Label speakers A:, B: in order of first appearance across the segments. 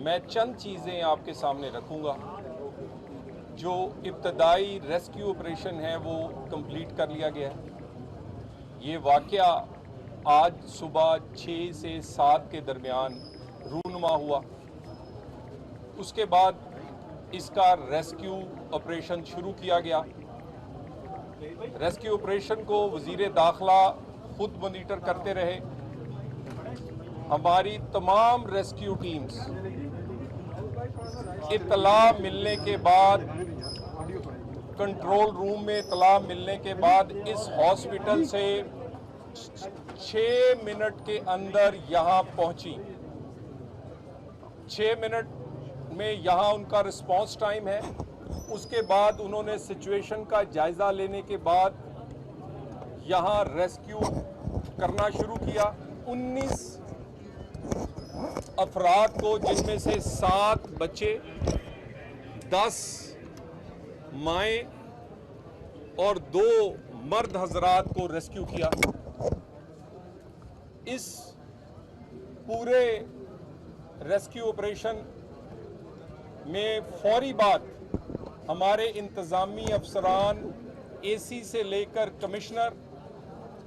A: मैं चंद चीज़ें आपके सामने रखूँगा। जो इब्तदाई रेस्क्यू ऑपरेशन है वो कंप्लीट कर लिया गया है। ये वाक़या आज सुबह 6 से 7 के दरमियान रूनुमा हुआ। उसके बाद इसका रेस्क्यू ऑपरेशन शुरू किया गया। रेस्क्यू ऑपरेशन को वज़ीर दाखिला खुद मॉनिटर करते रहे। हमारी तमाम रेस्क्यू टीम्स इत्तला मिलने के बाद, कंट्रोल रूम में इत्तला मिलने के बाद इस हॉस्पिटल से 6 मिनट के अंदर यहाँ पहुँची। 6 मिनट में यहाँ उनका रिस्पांस टाइम है। उसके बाद उन्होंने सिचुएशन का जायज़ा लेने के बाद यहाँ रेस्क्यू करना शुरू किया। 19 अफराद को, जिनमें से 7 बच्चे, 10 माएँ और 2 मर्द हजरात को रेस्क्यू किया। इस पूरे रेस्क्यू ऑपरेशन में फौरी बात हमारे इंतज़ामी अफसरान एसी से लेकर कमिश्नर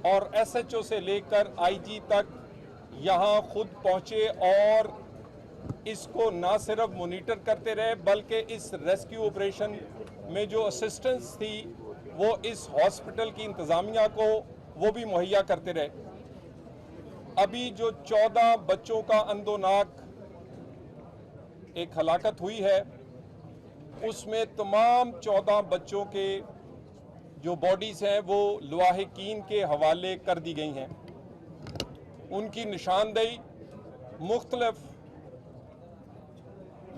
A: और एसएचओ से लेकर आईजी तक यहाँ खुद पहुँचे और इसको ना सिर्फ मॉनिटर करते रहे बल्कि इस रेस्क्यू ऑपरेशन में जो असिस्टेंस थी वो इस हॉस्पिटल की इंतज़ामिया को वो भी मुहैया करते रहे। अभी जो 14 बच्चों का अंदोनाक एक हलाकत हुई है, उसमें तमाम 14 बच्चों के जो बॉडीज़ हैं वो लवाहिकीन के हवाले कर दी गई हैं। उनकी निशानदेही मुख्तलिफ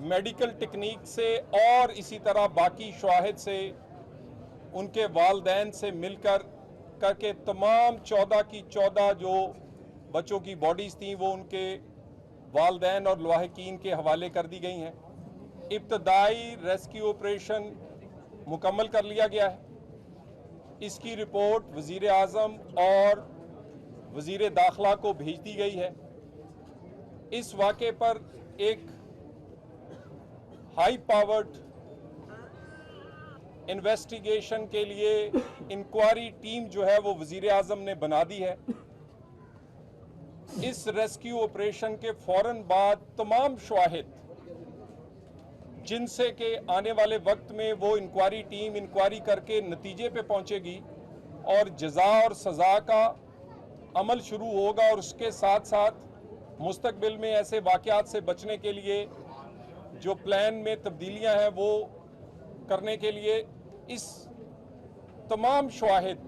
A: मेडिकल टेक्निक से और इसी तरह बाकी शवाहिद से, उनके वालदैन से मिलकर करके तमाम 14 की 14 जो बच्चों की बॉडीज़ थी वो उनके वालदैन और लवाहिकीन के हवाले कर दी गई हैं। इब्तदाई रेस्क्यू ऑपरेशन मुकम्मल कर लिया गया है। इसकी रिपोर्ट वज़ीर आज़म और वज़ीर दाखिला को भेज दी गई है। इस वाक़े पर एक हाई पावर्ड इन्वेस्टिगेशन के लिए इंक्वायरी टीम जो है वो वज़ीर आज़म ने बना दी है। इस रेस्क्यू ऑपरेशन के फ़ौरन बाद तमाम शवाहिद जिनसे के आने वाले वक्त में वो इंक्वायरी टीम इंक्वायरी करके नतीजे पे पहुंचेगी और जज़ा और सज़ा का अमल शुरू होगा, और उसके साथ साथ मुस्तकबिल में ऐसे वाक़यात से बचने के लिए जो प्लान में तब्दीलियां हैं वो करने के लिए इस तमाम शवाहिद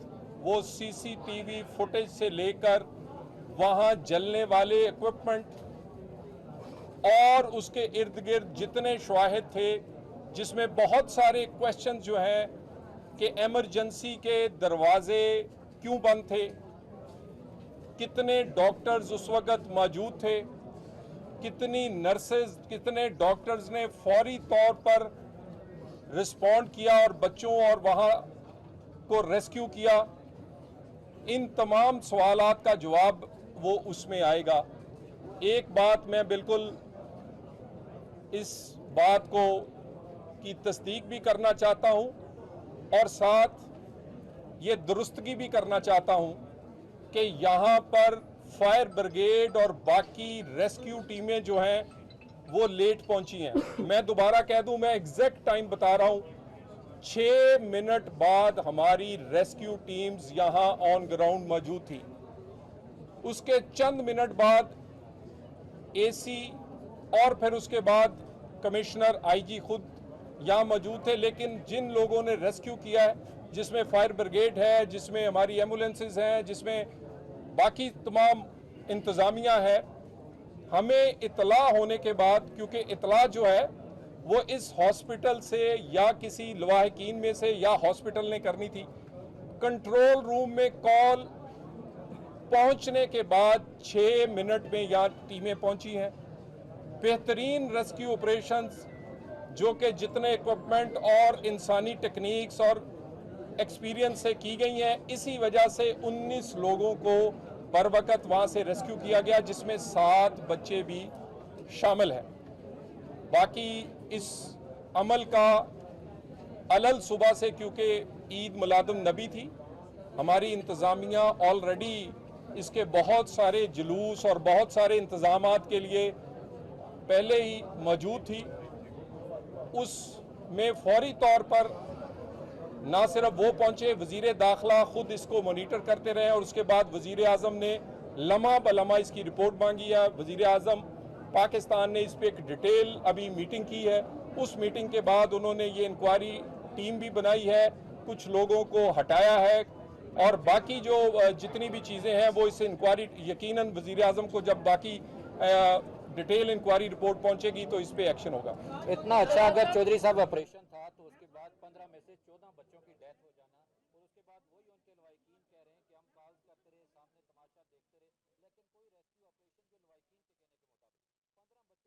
A: वो सीसीटीवी फुटेज से लेकर वहाँ जलने वाले इक्विपमेंट और उसके इर्द गिर्द जितने शवाहिद थे, जिसमें बहुत सारे क्वेश्चन जो हैं कि एमरजेंसी के दरवाजे क्यों बंद थे, कितने डॉक्टर्स उस वक़्त मौजूद थे, कितनी नर्सेज, कितने डॉक्टर्स ने फौरी तौर पर रिस्पॉन्ड किया और बच्चों और वहाँ को रेस्क्यू किया। इन तमाम सवालात का जवाब वो उसमें आएगा। एक बात मैं बिल्कुल इस बात को की तस्दीक भी करना चाहता हूँ और साथ ये दुरुस्तगी भी करना चाहता हूँ कि यहाँ पर फायर ब्रिगेड और बाकी रेस्क्यू टीमें जो हैं वो लेट पहुँची हैं। मैं दोबारा कह दूँ, मैं एग्जैक्ट टाइम बता रहा हूँ, 6 मिनट बाद हमारी रेस्क्यू टीम्स यहाँ ऑन ग्राउंड मौजूद थी। उसके चंद मिनट बाद एसी और फिर उसके बाद कमिश्नर, आईजी खुद यहाँ मौजूद थे। लेकिन जिन लोगों ने रेस्क्यू किया है, जिसमें फायर ब्रिगेड है, जिसमें हमारी एम्बुलेंसेस हैं, जिसमें बाकी तमाम इंतज़ामिया है, हमें इतला होने के बाद, क्योंकि इतला जो है वो इस हॉस्पिटल से या किसी लवाहिकीन में से या हॉस्पिटल ने करनी थी, कंट्रोल रूम में कॉल पहुंचने के बाद 6 मिनट में यहाँ टीमें पहुंची हैं। बेहतरीन रेस्क्यू ऑपरेशंस जो कि जितने इक्विपमेंट और इंसानी टेक्निक्स और एक्सपीरियंस से की गई हैं, इसी वजह से 19 लोगों को बर वक्त वहाँ से रेस्क्यू किया गया, जिसमें 7 बच्चे भी शामिल हैं। बाकी इस अमल का अलल सुबह से, क्योंकि ईद मिलादुन नबी थी, हमारी इंतज़ामिया ऑलरेडी इसके बहुत सारे जुलूस और बहुत सारे इंतज़ामात के लिए पहले ही मौजूद थी। उसमें फौरी तौर पर ना सिर्फ वो पहुंचे, वज़ीर दाखिला खुद इसको मॉनिटर करते रहे और उसके बाद वज़ीर आज़म ने लम्हा ब लम्हा इसकी रिपोर्ट मांगी है। वज़ीर आज़म पाकिस्तान ने इस पर एक डिटेल अभी मीटिंग की है। उस मीटिंग के बाद उन्होंने ये इंक्वायरी टीम भी बनाई है, कुछ लोगों को हटाया है और बाकी जो जितनी भी चीज़ें हैं वो इस इंक्वायरी, यकीनन वज़ीर आज़म को जब बाकी डिटेल इंक्वायरी रिपोर्ट पहुंचेगी तो इस पे एक्शन होगा।
B: इतना अच्छा अगर चौधरी साहब ऑपरेशन था तो उसके बाद 15 में से 14 बच्चों की डेथ हो जाना और उसके बाद वही उनके लवाहिकीन कह रहे हैं कि हम कॉल करते रहे, सामने तमाशा देखते रहे, लेकिन कोई रेस्क्यू ऑपरेशन जो लवाहिकीन के कहने के मुताबिक 15 बच्चों में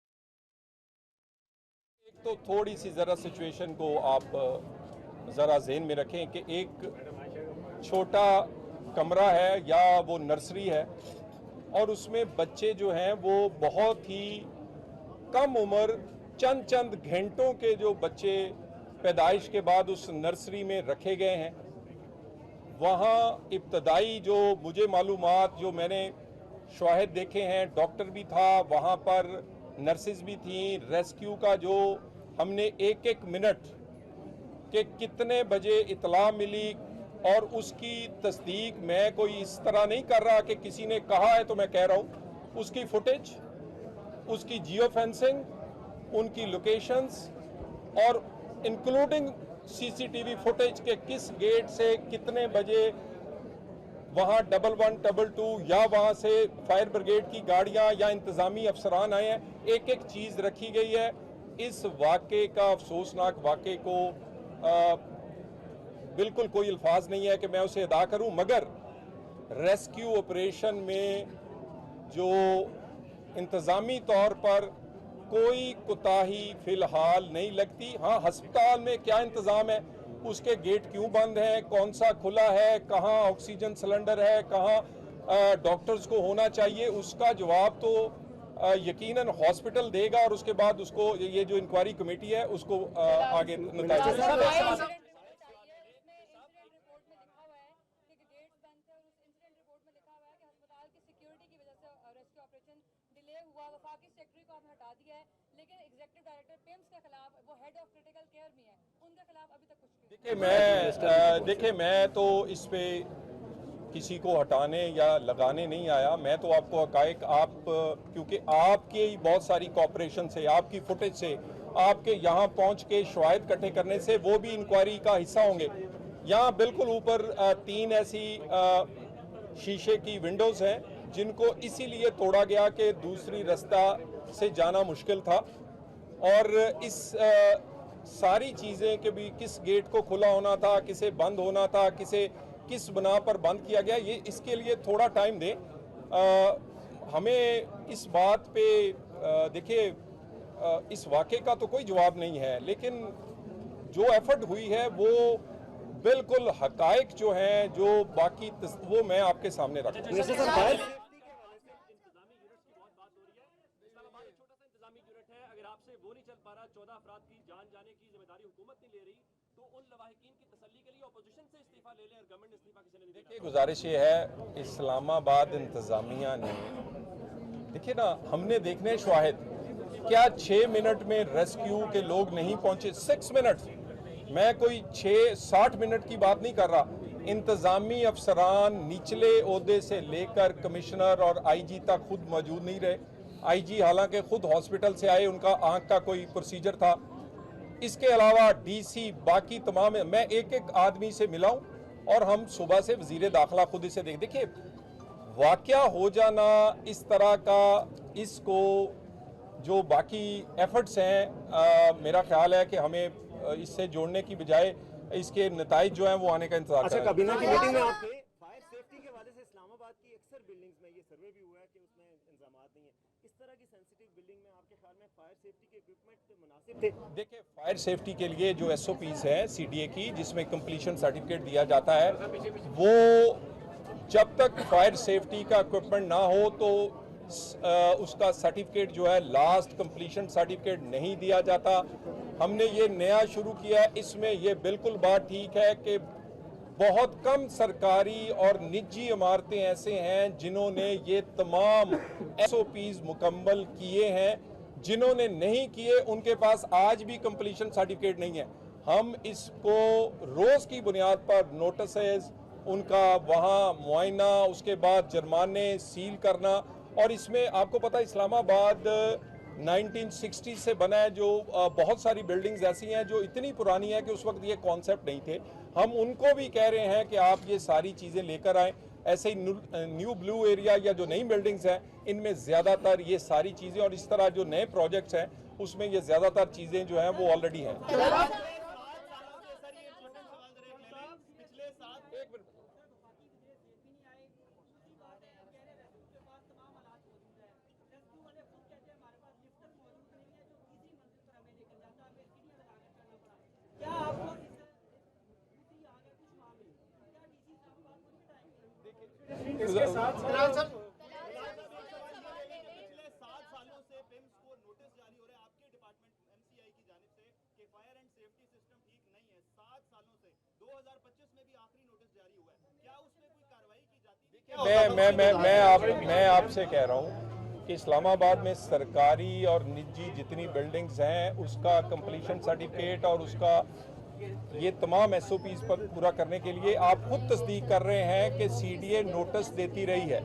B: से 14 की डेथ।
A: एक तो थोड़ी सी ज़रा सिचुएशन को आप ज़रा ज़हन में रखें कि एक छोटा कमरा है या वो नर्सरी है और उसमें बच्चे जो हैं वो बहुत ही कम उम्र, चंद घंटों के जो बच्चे पैदाइश के बाद उस नर्सरी में रखे गए हैं। वहाँ इब्तदाई जो मुझे मालूमात, जो मैंने शवाहिद देखे हैं, डॉक्टर भी था वहाँ पर, नर्सेज भी थी। रेस्क्यू का जो हमने एक मिनट के कितने बजे इतला मिली और उसकी तस्दीक मैं कोई इस तरह नहीं कर रहा कि किसी ने कहा है तो मैं कह रहा हूँ, उसकी फुटेज, उसकी जियो फेंसिंग, उनकी लोकेशंस और इंक्लूडिंग सीसीटीवी फुटेज के किस गेट से कितने बजे वहाँ 11, 22 या वहाँ से फायर ब्रिगेड की गाड़ियाँ या इंतज़ामी अफसरान आए हैं, एक चीज़ रखी गई है। इस वाक़े का, अफसोसनाक वाक़े को बिल्कुल कोई अल्फाज नहीं है कि मैं उसे अदा करूं, मगर रेस्क्यू ऑपरेशन में जो इंतज़ामी तौर पर कोई कोताही फ़िलहाल नहीं लगती। हाँ, हस्पताल में क्या इंतज़ाम है, उसके गेट क्यों बंद हैं, कौन सा खुला है, कहाँ ऑक्सीजन सिलेंडर है, कहाँ डॉक्टर्स को होना चाहिए, उसका जवाब तो यकीनन हॉस्पिटल देगा और उसके बाद उसको ये जो इंक्वायरी कमेटी है उसको आगे नतीजा।
C: वफाकी सेक्रेटरी को आपने हटा दिया है, लेकिन एग्जीक्यूटिव डायरेक्टर पिम्स के खिलाफ, वो हेड ऑफ क्रिटिकल केयर में है, उनके खिलाफ अभी तक कुछ
A: देखिए मैं तो इस पे किसी को हटाने या लगाने नहीं आया। मैं तो आपको हकायक, आप क्योंकि आपके ही बहुत सारी कॉपरेशन से, आपकी फुटेज से, आपके यहाँ पहुँच के शवाहिद इकट्ठे करने से वो भी इंक्वायरी का हिस्सा होंगे। यहाँ बिल्कुल ऊपर 3 ऐसी शीशे की विंडोज़ हैं जिनको इसीलिए तोड़ा गया कि दूसरी रास्ता से जाना मुश्किल था और इस सारी चीज़ें के भी किस गेट को खुला होना था, किसे बंद होना था, किस बना पर बंद किया गया, ये इसके लिए थोड़ा टाइम दें। हमें इस बात पे देखिए इस वाक़े का तो कोई जवाब नहीं है, लेकिन जो एफर्ट हुई है वो बिल्कुल हकायक जो हैं, जो बाकी वो मैं आपके सामने रखूँ।
D: आपसे वो नहीं चल पा रहा, 14 अफराद की जान जाने की जिम्मेदारी हुकूमत नहीं ले रही, तो उन लवाहिकीन की तसल्ली के लिए अपोजिशन से इस्तीफा ले लें और गवर्नमेंट इस्तीफा किसी ने नहीं दिया।
A: देखिए गुजारिश ये है, इस्लामाबाद इंतजामिया ने, देखिए ना, हमने देखने शवाहिद, क्या 6 मिनट में रेस्क्यू के लोग नहीं पहुंचे? 6 मिनट, मैं कोई 60 मिनट की बात नहीं कर रहा। इंतजामी अफसरान निचले ओहदे से लेकर कमिश्नर और IG तक खुद मौजूद नहीं रहे। IG हालांकि खुद हॉस्पिटल से आए, उनका आंख का कोई प्रोसीजर था। इसके अलावा DC, बाकी तमाम, मैं एक आदमी से मिला हूं और हम सुबह से वजीर दाखिला खुद इसे देखिए वाकया हो जाना इस तरह का, इसको जो बाकी एफर्ट्स हैं, मेरा ख्याल है कि हमें इससे जोड़ने की बजाय इसके नताइज जो हैं वो आने का इंतजार
E: अच्छा, काबीना की मीटिंग में आप थे, फायर सेफ्टी के हवाले से इस्लामाबाद की अक्सर बिल्डिंग्स में ये सर्वे भी हुआ है कि उसमें इंतजामात नहीं है। इस तरह की सेंसिटिव बिल्डिंग में आपके ख्याल में फायर सेफ्टी के इक्विपमेंट मुनासिब थे?
A: देखिए, फायर सेफ्टी के लिए जो SOPs है CDA की, जिसमें कंप्लीशन सर्टिफिकेट दिया जाता है, वो जब तक फायर सेफ्टी का इक्विपमेंट ना हो तो उसका सर्टिफिकेट जो है लास्ट कंप्लीशन सर्टिफिकेट नहीं दिया जाता। हमने ये नया शुरू किया है। इसमें ये बिल्कुल बात ठीक है कि बहुत कम सरकारी और निजी इमारतें ऐसे हैं जिन्होंने ये तमाम SOPs मुकम्मल किए हैं। जिन्होंने नहीं किए उनके पास आज भी कंप्लीशन सर्टिफिकेट नहीं है। हम इसको रोज़ की बुनियाद पर नोटिसेस, उनका वहाँ मुआयना, उसके बाद जुर्माने, सील करना। और इसमें आपको पता है इस्लामाबाद 1960 से बना है, जो बहुत सारी बिल्डिंग्स ऐसी हैं जो इतनी पुरानी है कि उस वक्त ये कॉन्सेप्ट नहीं थे। हम उनको भी कह रहे हैं कि आप ये सारी चीज़ें लेकर आएँ। ऐसे ही न्यू ब्लू एरिया या जो नई बिल्डिंग्स हैं इनमें ज़्यादातर ये सारी चीज़ें, और इस तरह जो नए प्रोजेक्ट्स हैं उसमें ये ज़्यादातर चीज़ें जो हैं वो ऑलरेडी हैं।
E: इसके साथ पिछले 7 सालों से पिम्स को नोटिस जारी हो रहे हैं आपके डिपार्टमेंट MCI की जानिब से कि फायर एंड सेफ्टी सिस्टम ठीक नहीं है। 7 सालों से 2025 में भी आखिरी नोटिस जारी हुआ है, क्या उसमें कोई कार्रवाई की जाती है?
A: मैं आपसे कह रहा हूँ कि इस्लामाबाद में सरकारी और निजी जितनी बिल्डिंग्स हैं उसका कंप्लीशन सर्टिफिकेट और उसका ये तमाम SOPs पर पूरा करने के लिए आप खुद तस्दीक कर रहे हैं कि CDA नोटिस देती रही है।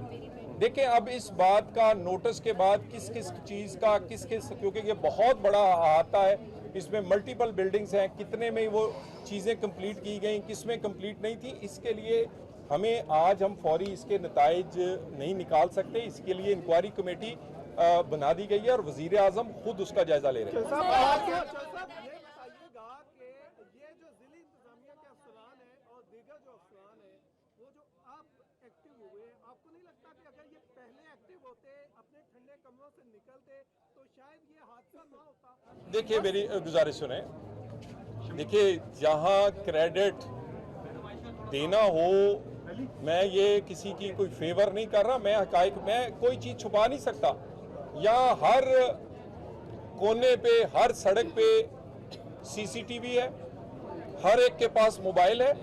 A: देखिए अब इस बात का नोटिस के बाद किस किस चीज़ का क्योंकि ये बहुत बड़ा अहाता है, इसमें मल्टीपल बिल्डिंग्स हैं, कितने में वो चीज़ें कंप्लीट की गई, किस में कंप्लीट नहीं थी। इसके लिए हमें आज हम फौरी इसके नताइज नहीं निकाल सकते। इसके लिए इंक्वायरी कमेटी बना दी गई है और वज़ीर आज़म खुद उसका जायज़ा ले रहे हैं।
F: आपको नहीं लगता कि अगर ये पहले एक्टिव होते, अपने ठंडे कमरों से निकलते, तो शायद ये हादसा ना होता?
A: देखिए मेरी गुजारिश सुने, देखिए जहां क्रेडिट देना हो, मैं ये किसी की कोई फेवर नहीं कर रहा, मैं हकायक में कोई चीज़ छुपा नहीं सकता। या हर कोने पे, हर सड़क पे CCTV है, हर एक के पास मोबाइल है,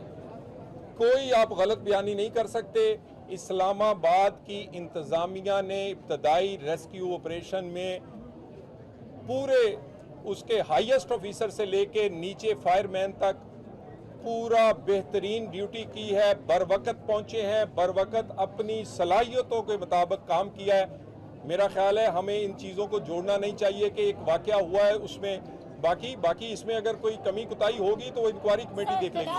A: कोई आप गलत बयानी नहीं कर सकते। इस्लामाबाद की इंतज़ामिया ने इब्तदाई रेस्क्यू ऑपरेशन में पूरे उसके हाईएस्ट ऑफिसर से लेके नीचे फायरमैन तक पूरा बेहतरीन ड्यूटी की है, बर वक्त पहुँचे हैं, बर वक्त अपनी सलाहियतों के मुताबिक काम किया है। मेरा ख्याल है हमें इन चीज़ों को जोड़ना नहीं चाहिए कि एक वाक़या हुआ है उसमें बाकी इसमें अगर कोई कमी कुताही होगी तो वो इंक्वायरी कमेटी देख लेगी।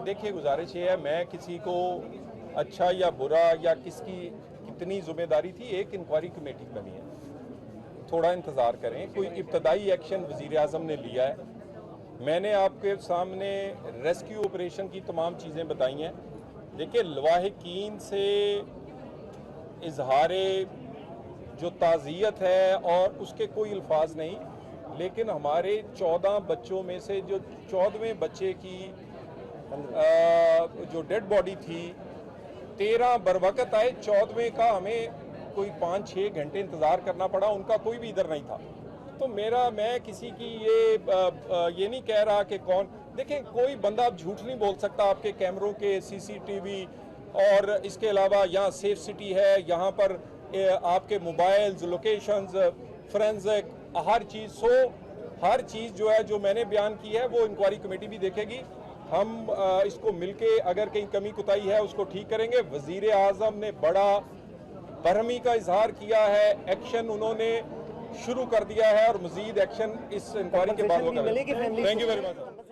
A: देखिए गुजारिश ये है, मैं किसी को अच्छा या बुरा या किसकी कितनी जिम्मेदारी थी, एक इंक्वायरी कमेटी बनी है, थोड़ा इंतज़ार करें। कोई इब्तदाई एक्शन वज़ीर आज़म ने लिया है, मैंने आपके सामने रेस्क्यू ऑपरेशन की तमाम चीज़ें बताई हैं। देखिए लवाहिकीन से इजहार जो ताज़ियत है और उसके कोई अल्फाज नहीं, लेकिन हमारे 14 बच्चों में से जो 14वें बच्चे की जो डेड बॉडी थी, 13 बरवकत आए, 14वें का हमें कोई 5-6 घंटे इंतज़ार करना पड़ा, उनका कोई भी इधर नहीं था। तो मैं किसी की ये नहीं कह रहा कि कौन, देखें कोई बंदा अब झूठ नहीं बोल सकता। आपके कैमरों के CCTV और इसके अलावा यहाँ सेफ सिटी है, यहाँ पर आपके मोबाइल्स, लोकेशंस, फोरेंसिक, हर चीज़ जो है जो मैंने बयान की है वो इंक्वायरी कमेटी भी देखेगी। हम इसको मिलके अगर कहीं कमी कुताही है उसको ठीक करेंगे। वज़ीर आज़म ने बड़ा बरहमी का इजहार किया है, एक्शन उन्होंने शुरू कर दिया है और मज़ीद एक्शन इस इंक्वायरी के बाद होगा। Thank you very much.